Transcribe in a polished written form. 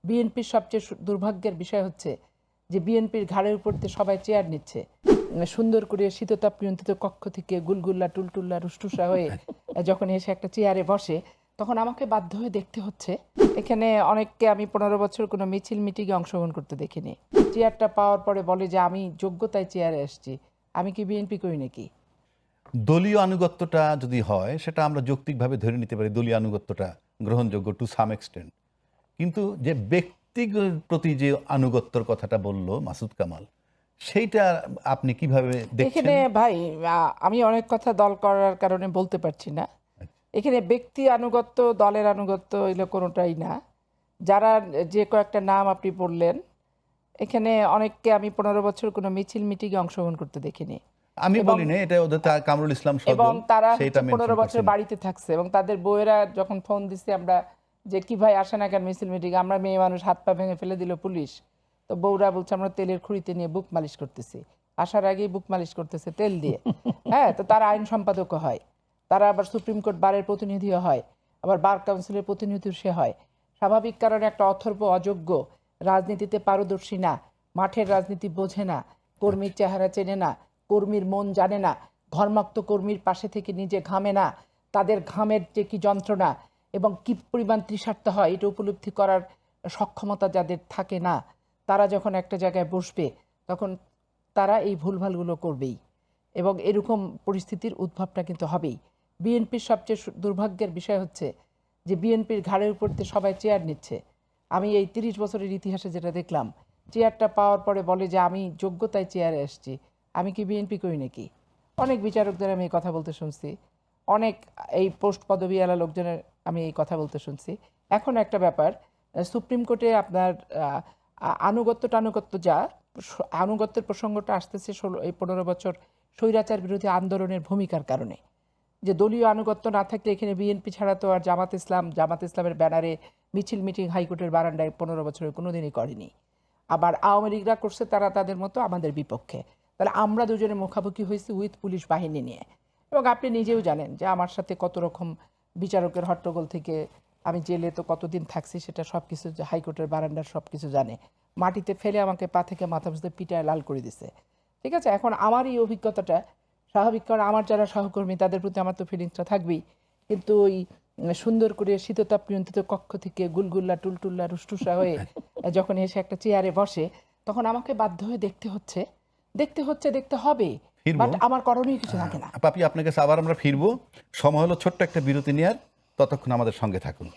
বিএনপির সবচেয়ে দুর্ভাগ্যের বিষয় হচ্ছে যে বিএনপির ঘাড়ের উপর দিয়ে সবাই চেয়ার নিচ্ছে, সুন্দর করে শীততাপ নিয়ন্ত্রিত কক্ষ থেকে গুলগুল্লা টুলটুল্লা রুষ্টুসা হয়ে যখন এসে একটা চেয়ারে বসে, তখন আমাকে বাধ্য হয়ে দেখতে হচ্ছে। এখানে অনেককে আমি 15 বছর কোনো মিছিল মিটিংয়ে অংশগ্রহণ করতে দেখিনি। চেয়ারটা পাওয়ার পরে বলে যে আমি যোগ্যতায় চেয়ারে আসছি, আমি কি বিএনপি করি নাকি? দলীয় আনুগত্যটা যদি হয় সেটা আমরা যৌক্তিকভাবে ধরে নিতে পারি, দলীয় আনুগত্যটা গ্রহণযোগ্য টু সাম এক্সটেন্ট। কিন্তু যে ব্যক্তির প্রতি যে আনুগত্যর কথাটা বলল মাসুদ কামাল, সেইটা আপনি কিভাবে দেখছেন? এখানে ভাই আমি অনেক কথা দল করার কারণে বলতে পারছি না। এখানে ব্যক্তি আনুগত্য, দলের আনুগত্য এগুলো কোনোটাই না। যারা যে কয়েকটা নাম আপনি বললেন, এখানে অনেককে আমি 15 বছর কোনো মিছিল মিটিংয়ে অংশগ্রহণ করতে দেখিনি। আমি বলি না, এটা ওদের কামরুল ইসলাম এবং তারা সেইটা 15 বছর বাড়িতে থাকছে এবং তাদের বউয়েরা যখন ফোন দিচ্ছে আমরা যে কি ভাই আসে না কেন মিছিল মিটিং, আমরা মেয়ে মানুষ, হাত পা ভেঙে ফেলে দিল পুলিশ, তো বউরা বলছে আমরা তেলের খুঁড়িতে নিয়ে বুক মালিশ করতেছি। আসার আগেই বুক মালিশ করতেছে তেল দিয়ে। হ্যাঁ, তো তারা আইন সম্পাদকও হয়, তারা আবার সুপ্রিম কোর্ট বারের প্রতিনিধিও হয়, আবার বার কাউন্সিলের প্রতিনিধিও সে হয়। স্বাভাবিক কারণে একটা অথর্ব অযোগ্য, রাজনীতিতে পারদর্শী না, মাঠের রাজনীতি বোঝে না, কর্মীর চেহারা চেনে না, কর্মীর মন জানে না, ঘর্মাক্ত কর্মীর পাশে থেকে নিজে ঘামে না, তাদের ঘামের যে কি যন্ত্রণা এবং কি পরিমাণ তৃষার্ত হয় এটা উপলব্ধি করার সক্ষমতা যাদের থাকে না, তারা যখন একটা জায়গায় বসবে তখন তারা এই ভুলভালগুলো করবেই এবং এরকম পরিস্থিতির উদ্ভবটা কিন্তু হবেই। বিএনপির সবচেয়ে দুর্ভাগ্যের বিষয় হচ্ছে যে বিএনপির ঘাড়ের উপর দিয়ে সবাই চেয়ার নিচ্ছে। আমি এই 30 বছরের ইতিহাসে যেটা দেখলাম, চেয়ারটা পাওয়ার পরে বলে যে আমি যোগ্যতায় চেয়ারে আসছি, আমি কি বিএনপি করি নাকি? অনেক বিচারকদের আমি এই কথা বলতে শুনছি, অনেক এই পোস্ট পদবিওয়ালা লোকজনের আমি এই কথা বলতে শুনছি। এখন একটা ব্যাপার, সুপ্রিম কোর্টে আপনার আনুগত্য টানুগত্য যা আনুগত্যের প্রসঙ্গটা আসতেছে 15 বছর স্বৈরাচার বিরোধী আন্দোলনের ভূমিকার কারণে। যে দলীয় আনুগত্য না থাকলে এখানে বিএনপি ছাড়া তো আর জামাত ইসলামের ব্যানারে মিছিল মিটিং হাইকোর্টের বারান্দায় 15 বছরের কোনোদিনই করেনি। আবার আওয়ামী লীগরা করছে তারা তাদের মতো আমাদের বিপক্ষে। তাহলে আমরা দুজনে মুখামুখি হয়েছি উইথ পুলিশ বাহিনী নিয়ে। এবং আপনি নিজেও জানেন যে আমার সাথে কত রকম বিচারকের হট্টগোল থেকে আমি জেলে তো কতদিন থাকছি, সেটা সব কিছু হাইকোর্টের বারান্দার সব কিছু জানে। মাটিতে ফেলে আমাকে পা থেকে মাথা পর্যন্ত পিটায় লাল করে দিছে। ঠিক আছে, এখন আমার এই অভিজ্ঞতাটা স্বাভাবিক, কারণ আমার যারা সহকর্মী তাদের প্রতি আমার তো ফিলিংসটা থাকবেই, কিন্তু ওই সুন্দর করে শীততাপ নিয়ন্ত্রিত কক্ষ থেকে গুলগুল্লা টুলটুল্লা রুষ্টুসা হয়ে যখন এসে একটা চেয়ারে বসে, তখন আমাকে বাধ্য হয়ে দেখতে হবে, বাট আমার করণীয় কিছু থাকে না। পাপি, আপনার কাছে আবার আমরা ফিরবো। সময় হলো ছোট্ট একটা বিরতি নেওয়ার, ততক্ষণ আমাদের সঙ্গে থাকুন।